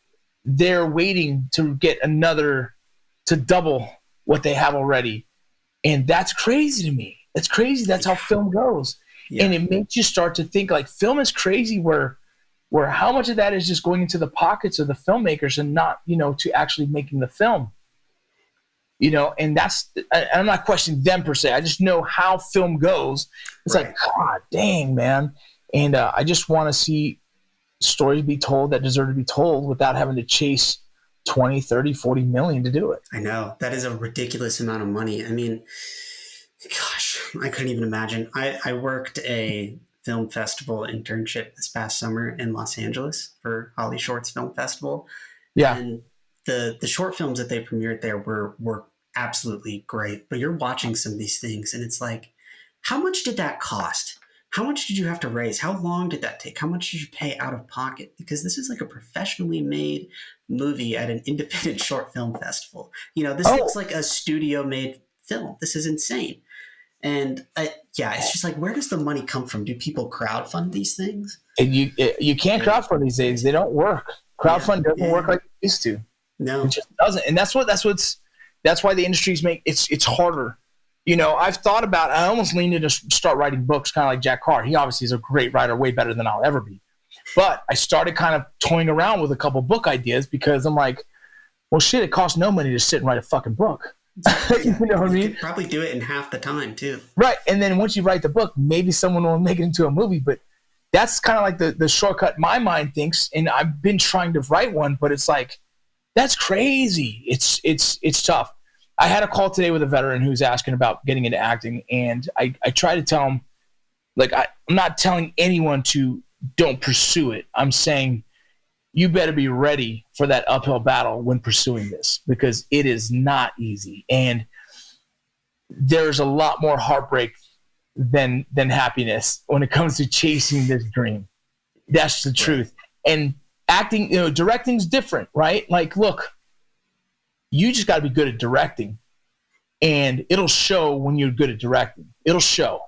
they're waiting to get to double what they have already. And that's crazy to me. That's crazy. That's how film goes. Yeah. And it makes you start to think like film is crazy where how much of that is just going into the pockets of the filmmakers and not, to actually making the film. And I'm not questioning them per se. I just know how film goes. It's like, God dang, man. And I just want to see stories be told that deserve to be told without having to chase 20, 30, 40 million to do it. I know. That is a ridiculous amount of money. I mean, gosh, I couldn't even imagine. I worked a film festival internship this past summer in Los Angeles for Holly Shorts Film Festival. Yeah. And the short films that they premiered there were absolutely great. But you're watching some of these things and it's like, how much did that cost? How much did you have to raise? How long did that take? How much did you pay out of pocket? Because this is like a professionally made movie at an independent short film festival. This looks like a studio made film. This is insane. And it's just like, where does the money come from? Do people crowdfund these things? And you can't crowdfund these days. They don't work. Crowdfund doesn't work like it used to. No, it just doesn't. And that's why the industries it's harder. I've thought about, I almost leaned into start writing books, kind of like Jack Carr. He obviously is a great writer, way better than I'll ever be. But I started kind of toying around with a couple book ideas because I'm like, well, shit, it costs no money to sit and write a fucking book. You know what I mean? Could probably do it in half the time too. Right. And then once you write the book, maybe someone will make it into a movie. But that's kind of like the shortcut my mind thinks. And I've been trying to write one, but it's like, that's crazy. It's tough. I had a call today with a veteran who's asking about getting into acting. And I try to tell him, like, I'm not telling anyone to don't pursue it. I'm saying you better be ready for that uphill battle when pursuing this because it is not easy. And there's a lot more heartbreak than happiness when it comes to chasing this dream. That's the truth. And acting, directing's different, right? Like, look, you just got to be good at directing and it'll show when you're good at directing. It'll show.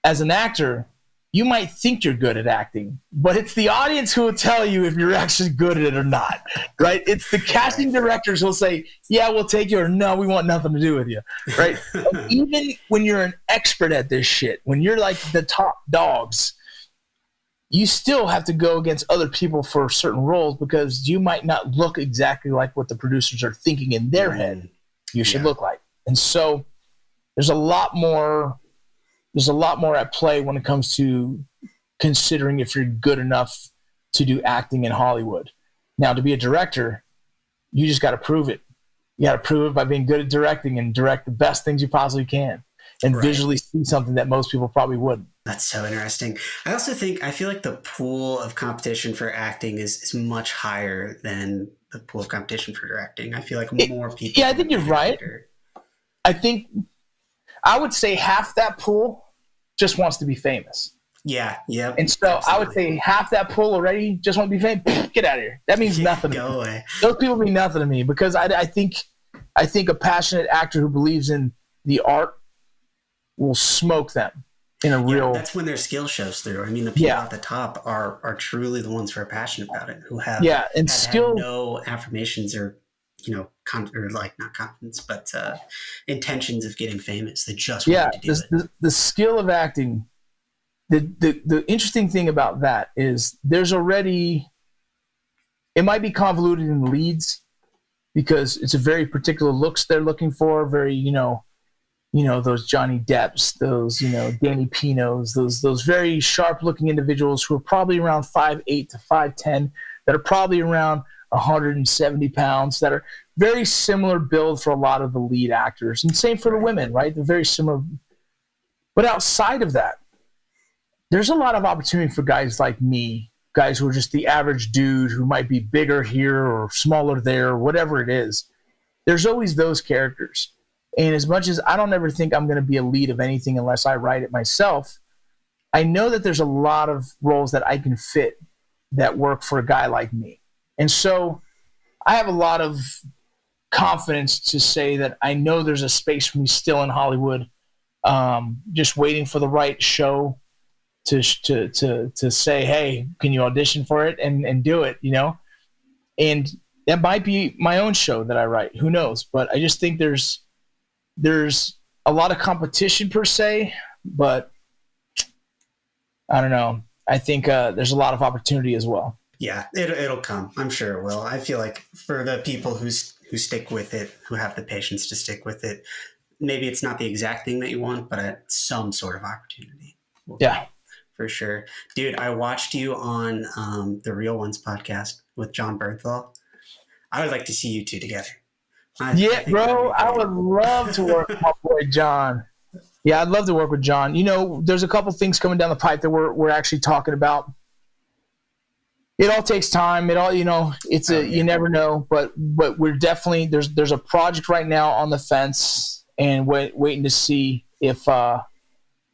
As an actor, you might think you're good at acting, but it's the audience who will tell you if you're actually good at it or not, right? It's the casting directors who'll say, yeah, we'll take you, or no, we want nothing to do with you, right? Even when you're an expert at this shit, when you're like the top dogs, you still have to go against other people for certain roles because you might not look exactly like what the producers are thinking in their head you should look like. And so there's a lot more at play when it comes to considering if you're good enough to do acting in Hollywood. Now, to be a director, you just got to prove it. You got to prove it by being good at directing and direct the best things you possibly can and visually see something that most people probably wouldn't. That's so interesting. I feel like the pool of competition for acting is much higher than the pool of competition for directing. I feel like more people. Yeah, I think you're right. I think I would say half that pool just wants to be famous. Yeah, yeah. And so absolutely. I would say half that pool already just want to be famous. Get out of here. That means nothing to me. Go away. Those people mean nothing to me because I think a passionate actor who believes in the art will smoke them in a real. That's when their skill shows through. I mean, the people at the top are truly the ones who are passionate about it, who have and skill, no affirmations or or like not confidence, but intentions of getting famous. They just want to do it. The skill of acting. The interesting thing about that is there's already. It might be convoluted in leads, because it's a very particular looks they're looking for, very, those Johnny Depps, those, Danny Pinos, those very sharp looking individuals who are probably around 5'8" to 5'10", that are probably around 170 pounds, that are very similar build for a lot of the lead actors. And same for the women, right? They're very similar. But outside of that, there's a lot of opportunity for guys like me, guys who are just the average dude who might be bigger here or smaller there, or whatever it is. There's always those characters. And as much as I don't ever think I'm going to be a lead of anything unless I write it myself, I know that there's a lot of roles that I can fit that work for a guy like me. And so I have a lot of confidence to say that I know there's a space for me still in Hollywood, just waiting for the right show to say, hey, can you audition for it and do it, And that might be my own show that I write. Who knows? But I just think there's a lot of competition per se, but I don't know. I think there's a lot of opportunity as well. Yeah, it'll come. I'm sure it will. I feel like for the people who stick with it, who have the patience to stick with it, maybe it's not the exact thing that you want, but some sort of opportunity. Yeah, for sure. Dude, I watched you on the Real Ones podcast with John Bernthal. I would like to see you two together. Yeah, bro, I would love to work with my boy John. Yeah, I'd love to work with John. There's a couple things coming down the pipe that we're actually talking about. It all takes time. You never know, but we're definitely there's a project right now on the fence, and waiting to see if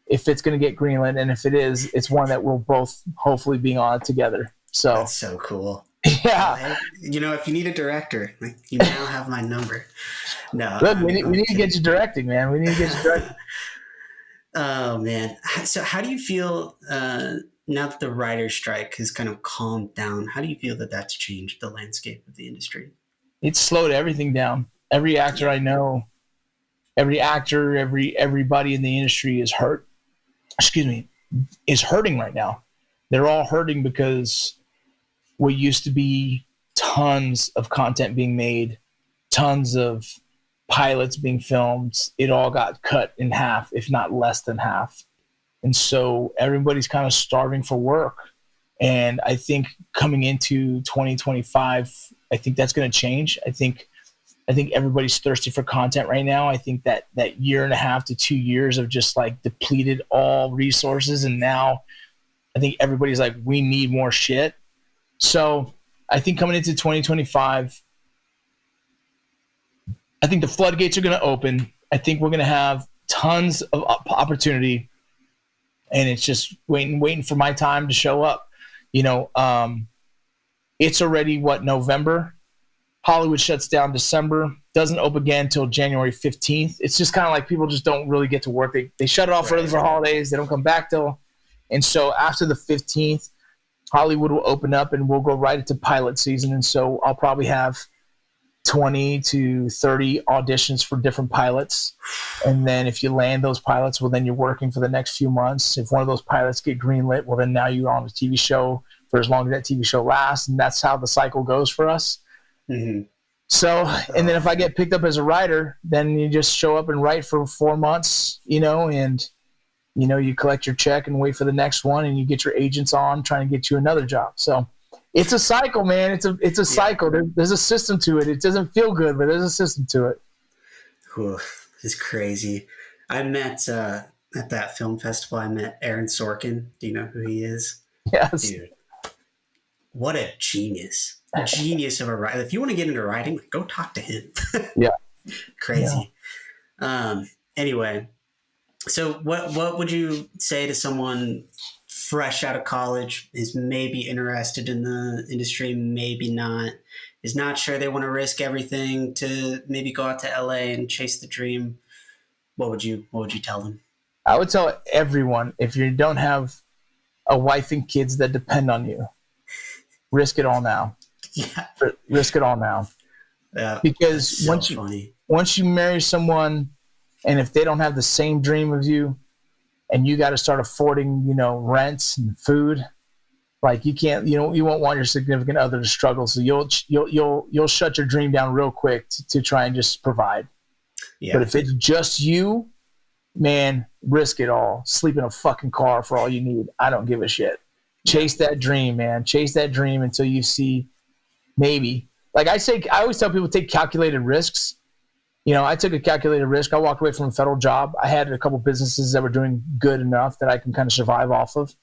it's going to get greenlit, and if it is, it's one that we'll both hopefully be on together. So that's so cool. Yeah. If you need a director, you now have my number. No, look, we need to get you directing, man. We need to get you directing. Oh man. So how do you feel now that the writer's strike has kind of calmed down? How do you feel that that's changed the landscape of the industry? It's slowed everything down. Every actor I know, everybody in the industry is hurting right now. They're all hurting because what used to be tons of content being made, tons of pilots being filmed, it all got cut in half, if not less than half. And so everybody's kind of starving for work. And I think coming into 2025, I think that's going to change. I think everybody's thirsty for content right now. I think that year and a half to 2 years of just like depleted all resources. And now I think everybody's like, we need more shit. So I think coming into 2025, I think the floodgates are going to open. I think we're going to have tons of opportunity, and it's just waiting for my time to show up. It's already November. Hollywood shuts down December, doesn't open again until January 15th. It's just kind of like people just don't really get to work. They shut it off early for holidays. They don't come back till. And so after the 15th, Hollywood will open up and we'll go right into pilot season. And so I'll probably have 20 to 30 auditions for different pilots. And then if you land those pilots, well, then you're working for the next few months. If one of those pilots get greenlit, well, then now you're on a TV show for as long as that TV show lasts. And that's how the cycle goes for us. Mm-hmm. So, and then if I get picked up as a writer, then you just show up and write for 4 months, and you collect your check and wait for the next one, and you get your agents on trying to get you another job. So it's a cycle, man. It's a cycle. There's a system to it. It doesn't feel good, but there's a system to it. Whew, it's crazy. I met at that film festival, I met Aaron Sorkin. Do you know who he is? Yes. Dude, what a genius. A genius of a writer. If you want to get into writing, go talk to him. Yeah. Crazy. Yeah. Anyway, so what would you say to someone fresh out of college, is maybe interested in the industry, maybe not, is not sure they want to risk everything to maybe go out to LA and chase the dream? What would you tell them? I would tell everyone, if you don't have a wife and kids that depend on you, risk it all now. Yeah. Risk it all now. Yeah. Because once you marry someone, and if they don't have the same dream of you, and you got to start affording, rents and food, Like you can't, you won't want your significant other to struggle. So you'll shut your dream down real quick to try and just provide. Yeah. But if it's just you, man, risk it all. Sleep in a fucking car for all you need. I don't give a shit. Chase that dream, man. Chase that dream until you see maybe. Like I always tell people, take calculated risks. I took a calculated risk. I walked away from a federal job. I had a couple businesses that were doing good enough that I can kind of survive off of.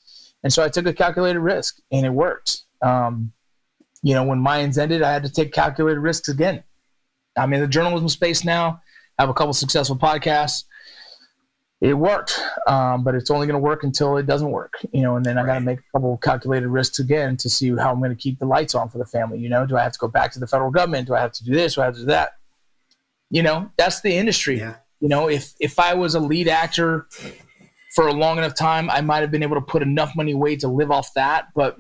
And so I took a calculated risk, and it worked. When Mayans ended, I had to take calculated risks again. I'm in the journalism space now. I have a couple successful podcasts. It worked, but it's only going to work until it doesn't work, and then I got to make a couple calculated risks again to see how I'm going to keep the lights on for the family. Do I have to go back to the federal government? Do I have to do this? Do I have to do that? That's the industry. Yeah. If I was a lead actor for a long enough time, I might have been able to put enough money away to live off that, but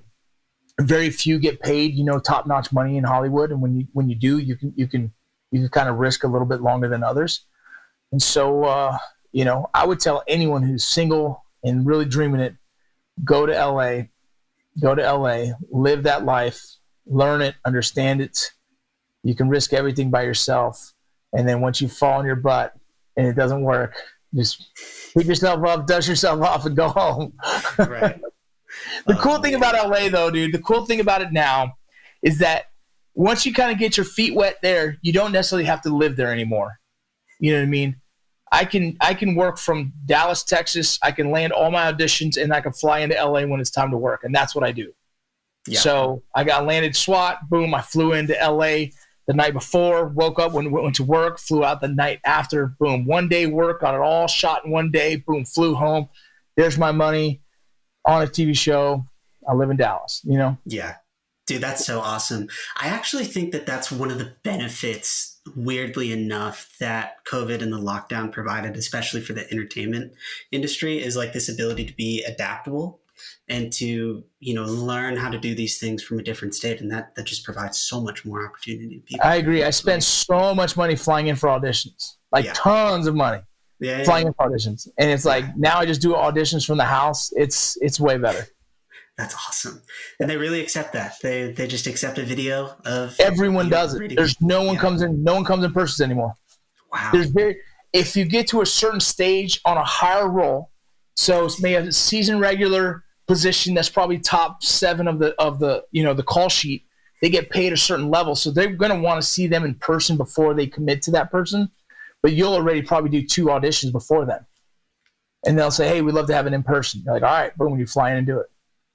very few get paid, top-notch money in Hollywood. And when you do, you can kind of risk a little bit longer than others. And so, I would tell anyone who's single and really dreaming it, go to LA, live that life, learn it, understand it. You can risk everything by yourself. And then once you fall on your butt and it doesn't work, just pick yourself up, dust yourself off, and go home. Right. The cool thing about LA, though, dude, the cool thing about it now is that once you kind of get your feet wet there, you don't necessarily have to live there anymore. You know what I mean? I can work from Dallas, Texas. I can land all my auditions, and I can fly into LA when it's time to work, and that's what I do. Yeah. So I got landed SWAT, boom, I flew into LA the night before, woke up, went to work, flew out the night after, boom, 1 day work, got it all shot in 1 day, boom, flew home. There's my money on a TV show. I live in Dallas, Yeah. Dude, that's so awesome. I actually think that that's one of the benefits, weirdly enough, that COVID and the lockdown provided, especially for the entertainment industry, is like this ability to be adaptable and to, learn how to do these things from a different state. And that just provides so much more opportunity to people. I agree. I spent so much money flying in for auditions, tons of money flying in for auditions. And it's like, now I just do auditions from the house. It's way better. That's awesome. And they really accept that. They just accept a video of everyone does it. There's no one comes in person anymore. Wow. If you get to a certain stage on a higher role, so it's maybe a season regular position that's probably top 7 of the call sheet, they get paid a certain level. So they're going to want to see them in person before they commit to that person. But you'll already probably do 2 auditions before then. And they'll say, hey, we'd love to have it in person. You're like, all right, boom, you fly in and do it.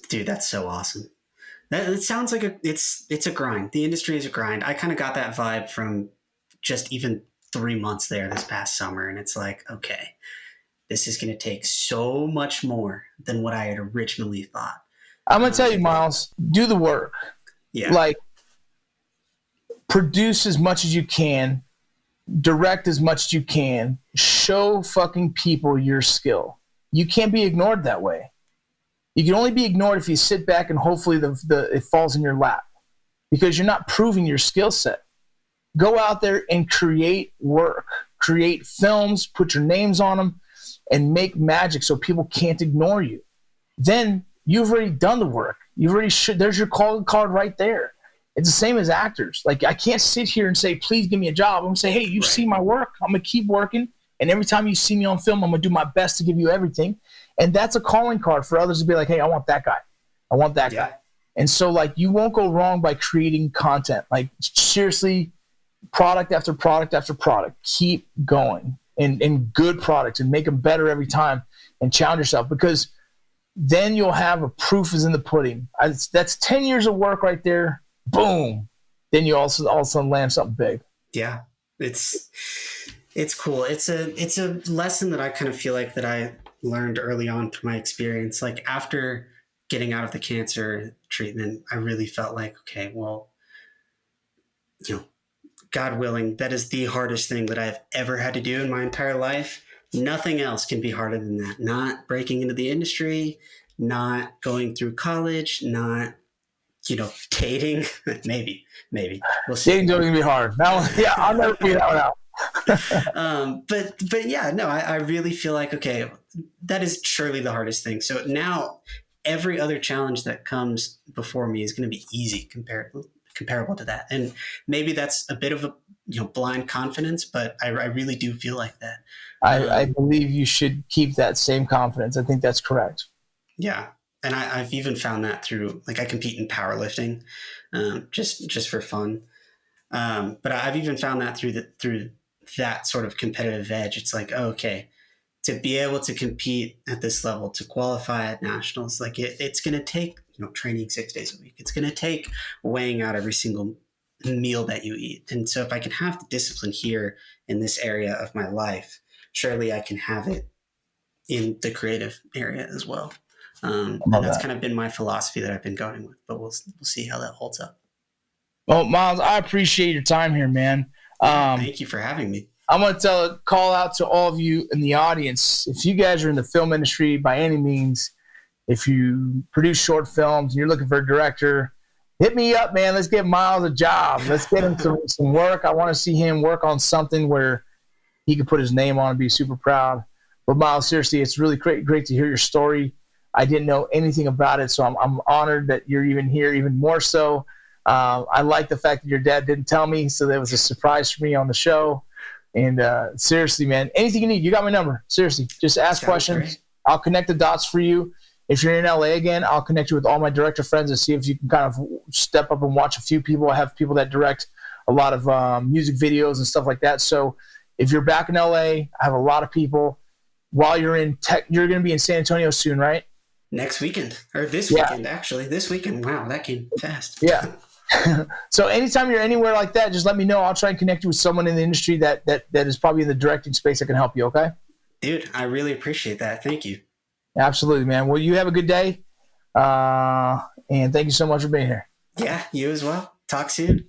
Dude, that's so awesome. It sounds like it's a grind. The industry is a grind. I kind of got that vibe from just even 3 months there this past summer. And it's like, okay, this is going to take so much more than what I had originally thought. I'm going to tell you, Myles, do the work. Yeah. Produce as much as you can, direct as much as you can, show fucking people your skill. You can't be ignored that way. You can only be ignored if you sit back and hopefully it falls in your lap, because you're not proving your skill set. Go out there and create work, create films, put your names on them, and make magic so people can't ignore you. Then you've already done the work. There's your calling card right there. It's the same as actors. Like, I can't sit here and say, please give me a job. I'm going to say, hey, you see my work. I'm going to keep working. And every time you see me on film, I'm going to do my best to give you everything. And that's a calling card for others to be like, hey, I want that guy. I want that guy. And so, you won't go wrong by creating content. Seriously, product after product after product. Keep going. And good products, and make them better every time, and challenge yourself, because then you'll have a proof is in the pudding. That's 10 years of work right there. Boom. Then you also all of a sudden land something big. Yeah. It's cool. It's a lesson that I kind of feel like that I learned early on through my experience. Like, after getting out of the cancer treatment, I really felt like, okay, well, God willing, that is the hardest thing that I've ever had to do in my entire life. Nothing else can be harder than that. Not breaking into the industry, not going through college, not, dating. maybe. We'll see. Dating's going to be hard. I'll never figure that one out. But yeah, no, I really feel like, okay, that is surely the hardest thing. So now every other challenge that comes before me is going to be easy comparable to that. And maybe that's a bit of a blind confidence, but I really do feel like that. I believe you should keep that same confidence. I think that's correct. Yeah. And I've even found that through, like, I compete in powerlifting, just for fun. But I've even found that through that sort of competitive edge. It's like, oh, okay, to be able to compete at this level, to qualify at nationals, like it's going to take, training 6 days a week. It's going to take weighing out every single meal that you eat. And so if I can have the discipline here in this area of my life, surely I can have it in the creative area as well. And that's kind of been my philosophy that I've been going with, but we'll see how that holds up. Well, Myles, I appreciate your time here, man. Thank you for having me. I'm going to call out to all of you in the audience. If you guys are in the film industry by any means, if you produce short films and you're looking for a director, hit me up, man. Let's get Myles a job. Let's get him some work. I want to see him work on something where he can put his name on and be super proud. But Myles, seriously, it's really great to hear your story. I didn't know anything about it, so I'm honored that you're even here, even more so. I like the fact that your dad didn't tell me, so that was a surprise for me on the show. And seriously, man, anything you need, you got my number. Seriously, just ask questions. Great. I'll connect the dots for you. If you're in LA again, I'll connect you with all my director friends and see if you can kind of step up and watch a few people. I have people that direct a lot of music videos and stuff like that. So if you're back in LA, I have a lot of people. While you're in tech, you're going to be in San Antonio soon, right? Next weekend, or this weekend, actually. This weekend. Wow, that came fast. Yeah. So anytime you're anywhere like that, just let me know. I'll try and connect you with someone in the industry that is probably in the directing space that can help you, okay? Dude, I really appreciate that. Thank you. Absolutely, man. Well, you have a good day. And thank you so much for being here. Yeah, you as well. Talk soon.